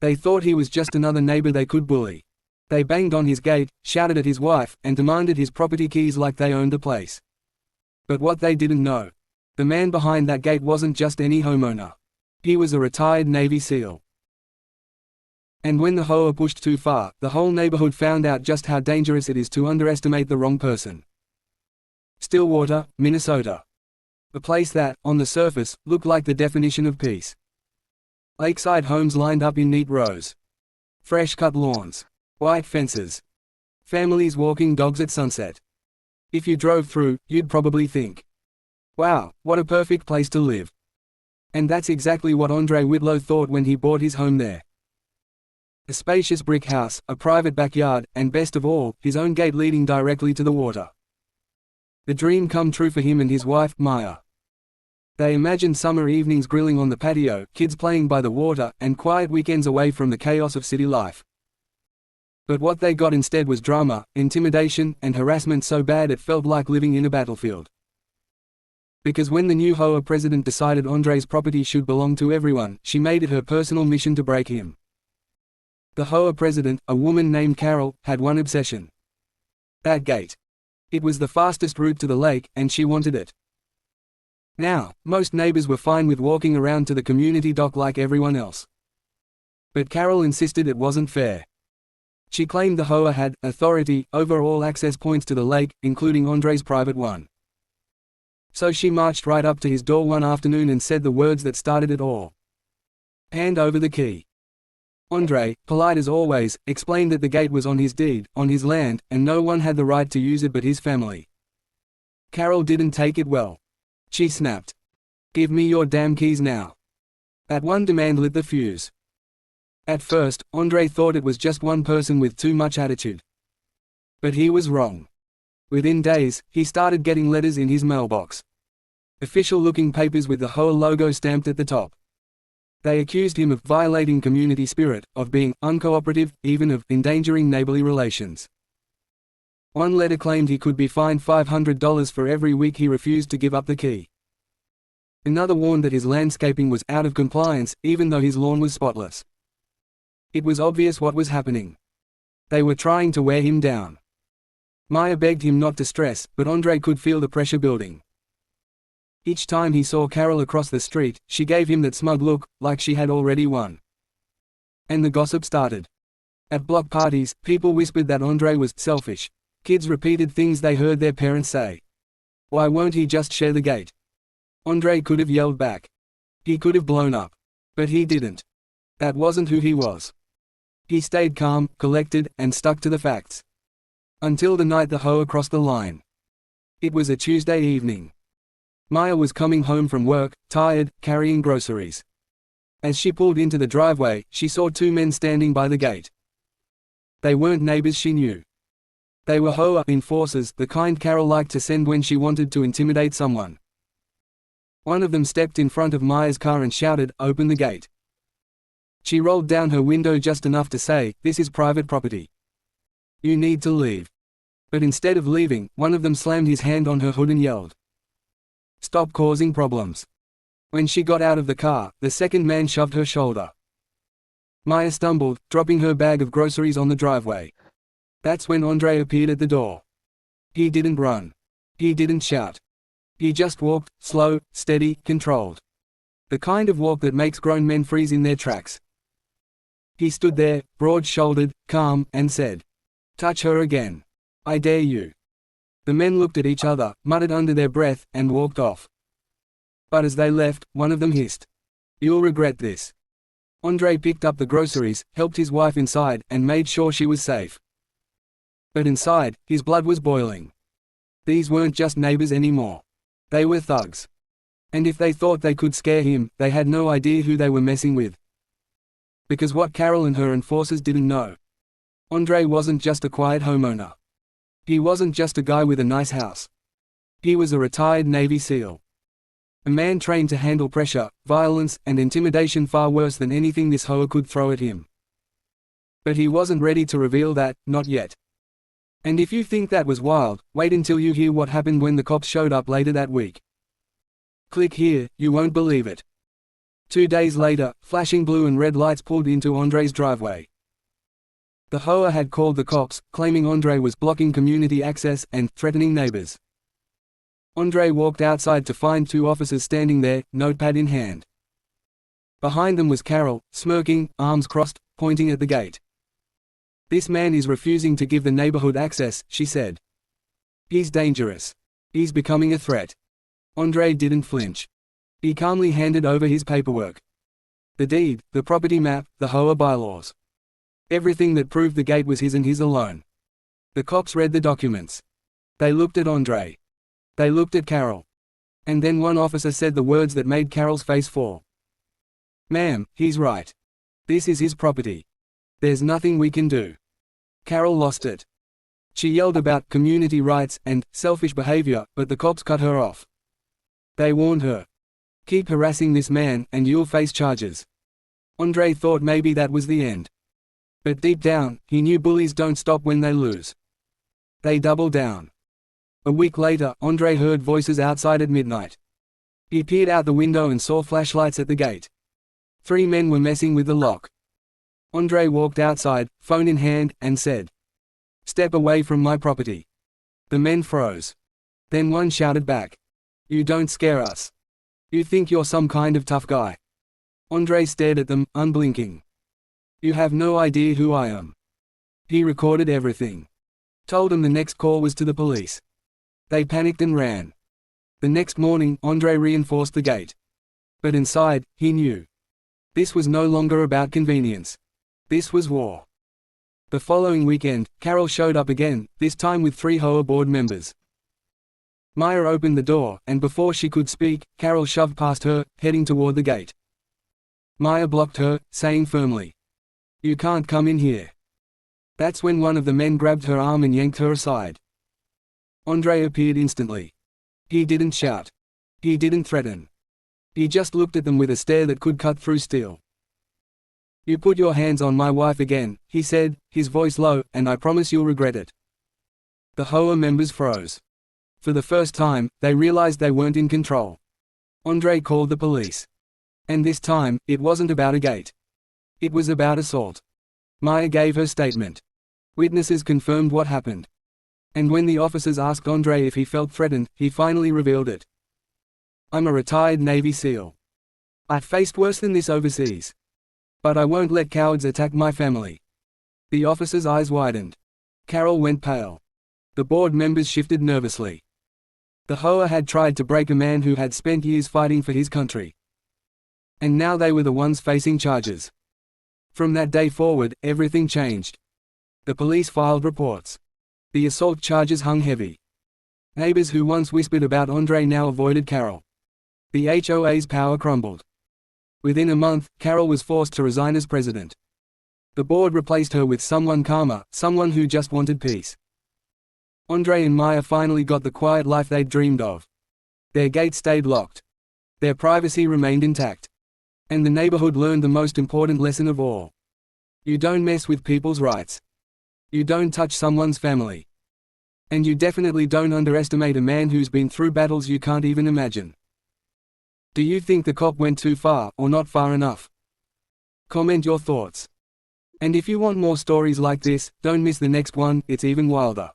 They thought he was just another neighbor they could bully. They banged on his gate, shouted at his wife, and demanded his property keys like they owned the place. But what they didn't know, the man behind that gate wasn't just any homeowner. He was a retired Navy SEAL. And when the HOA pushed too far, the whole neighborhood found out just how dangerous it is to underestimate the wrong person. Stillwater, Minnesota. A place that, on the surface, looked like the definition of peace. Lakeside homes lined up in neat rows. Fresh-cut lawns. White fences. Families walking dogs at sunset. If you drove through, you'd probably think, wow, what a perfect place to live. And that's exactly what Andre Whitlow thought when he bought his home there. A spacious brick house, a private backyard, and best of all, his own gate leading directly to the water. The dream come true for him and his wife, Maya. They imagined summer evenings grilling on the patio, kids playing by the water, and quiet weekends away from the chaos of city life. But what they got instead was drama, intimidation, and harassment so bad it felt like living in a battlefield. Because when the new HOA president decided Andre's property should belong to everyone, she made it her personal mission to break him. The HOA president, a woman named Carol, had one obsession. That gate. It was the fastest route to the lake, and she wanted it. Now, most neighbors were fine with walking around to the community dock like everyone else. But Carol insisted it wasn't fair. She claimed the HOA had authority over all access points to the lake, including Andre's private one. So she marched right up to his door one afternoon and said the words that started it all. Hand over the key. Andre, polite as always, explained that the gate was on his deed, on his land, and no one had the right to use it but his family. Carol didn't take it well. She snapped. Give me your damn keys now. That one demand lit the fuse. At first, Andre thought it was just one person with too much attitude. But he was wrong. Within days, he started getting letters in his mailbox. Official-looking papers with the HOA logo stamped at the top. They accused him of violating community spirit, of being uncooperative, even of endangering neighborly relations. One letter claimed he could be fined $500 for every week he refused to give up the key. Another warned that his landscaping was out of compliance, even though his lawn was spotless. It was obvious what was happening. They were trying to wear him down. Maya begged him not to stress, but Andre could feel the pressure building. Each time he saw Carol across the street, she gave him that smug look, like she had already won. And the gossip started. At block parties, people whispered that Andre was selfish. Kids repeated things they heard their parents say. Why won't he just share the gate? Andre could have yelled back. He could have blown up. But he didn't. That wasn't who he was. He stayed calm, collected, and stuck to the facts. Until the night the HOA crossed the line. It was a Tuesday evening. Maya was coming home from work, tired, carrying groceries. As she pulled into the driveway, she saw two men standing by the gate. They weren't neighbors she knew. They were HOA enforcers, the kind Carol liked to send when she wanted to intimidate someone. One of them stepped in front of Maya's car and shouted, "Open the gate." She rolled down her window just enough to say, "This is private property. You need to leave." But instead of leaving, one of them slammed his hand on her hood and yelled, "Stop causing problems." When she got out of the car, the second man shoved her shoulder. Maya stumbled, dropping her bag of groceries on the driveway. That's when Andre appeared at the door. He didn't run. He didn't shout. He just walked, slow, steady, controlled. The kind of walk that makes grown men freeze in their tracks. He stood there, broad-shouldered, calm, and said, "Touch her again. I dare you." The men looked at each other, muttered under their breath, and walked off. But as they left, one of them hissed, "You'll regret this." Andre picked up the groceries, helped his wife inside, and made sure she was safe. But inside, his blood was boiling. These weren't just neighbors anymore. They were thugs. And if they thought they could scare him, they had no idea who they were messing with. Because what Carol and her enforcers didn't know. Andre wasn't just a quiet homeowner. He wasn't just a guy with a nice house. He was a retired Navy SEAL. A man trained to handle pressure, violence, and intimidation far worse than anything this HOA could throw at him. But he wasn't ready to reveal that, not yet. And if you think that was wild, wait until you hear what happened when the cops showed up later that week. Click here, you won't believe it. 2 days later, flashing blue and red lights pulled into Andre's driveway. The HOA had called the cops, claiming Andre was blocking community access and threatening neighbors. Andre walked outside to find 2 officers standing there, notepad in hand. Behind them was Carol, smirking, arms crossed, pointing at the gate. "This man is refusing to give the neighborhood access," she said. "He's dangerous. He's becoming a threat." Andre didn't flinch. He calmly handed over his paperwork. The deed, the property map, the HOA bylaws. Everything that proved the gate was his and his alone. The cops read the documents. They looked at Andre. They looked at Carol. And then one officer said the words that made Carol's face fall. "Ma'am, he's right. This is his property. There's nothing we can do." Carol lost it. She yelled about community rights and selfish behavior, but the cops cut her off. They warned her. "Keep harassing this man, and you'll face charges." Andre thought maybe that was the end. But deep down, he knew bullies don't stop when they lose. They doubled down. A week later, Andre heard voices outside at midnight. He peered out the window and saw flashlights at the gate. 3 men were messing with the lock. Andre walked outside, phone in hand, and said, "Step away from my property." The men froze. Then one shouted back, "You don't scare us. You think you're some kind of tough guy." Andre stared at them, unblinking. "You have no idea who I am." He recorded everything. Told them the next call was to the police. They panicked and ran. The next morning, Andre reinforced the gate. But inside, he knew. This was no longer about convenience. This was war. The following weekend, Carol showed up again, this time with 3 HOA board members. Maya opened the door, and before she could speak, Carol shoved past her, heading toward the gate. Maya blocked her, saying firmly, "You can't come in here." That's when one of the men grabbed her arm and yanked her aside. Andre appeared instantly. He didn't shout. He didn't threaten. He just looked at them with a stare that could cut through steel. "You put your hands on my wife again," he said, his voice low, "and I promise you'll regret it." The HOA members froze. For the first time, they realized they weren't in control. Andre called the police. And this time, it wasn't about a gate. It was about assault. Maya gave her statement. Witnesses confirmed what happened. And when the officers asked Andre if he felt threatened, he finally revealed it. "I'm a retired Navy SEAL. I faced worse than this overseas. But I won't let cowards attack my family." The officer's eyes widened. Carol went pale. The board members shifted nervously. The HOA had tried to break a man who had spent years fighting for his country. And now they were the ones facing charges. From that day forward, everything changed. The police filed reports. The assault charges hung heavy. Neighbors who once whispered about Andre now avoided Carol. The HOA's power crumbled. Within a month, Carol was forced to resign as president. The board replaced her with someone calmer, someone who just wanted peace. Andre and Maya finally got the quiet life they'd dreamed of. Their gate stayed locked. Their privacy remained intact. And the neighborhood learned the most important lesson of all. You don't mess with people's rights. You don't touch someone's family. And you definitely don't underestimate a man who's been through battles you can't even imagine. Do you think the cop went too far, or not far enough? Comment your thoughts. And if you want more stories like this, don't miss the next one, it's even wilder.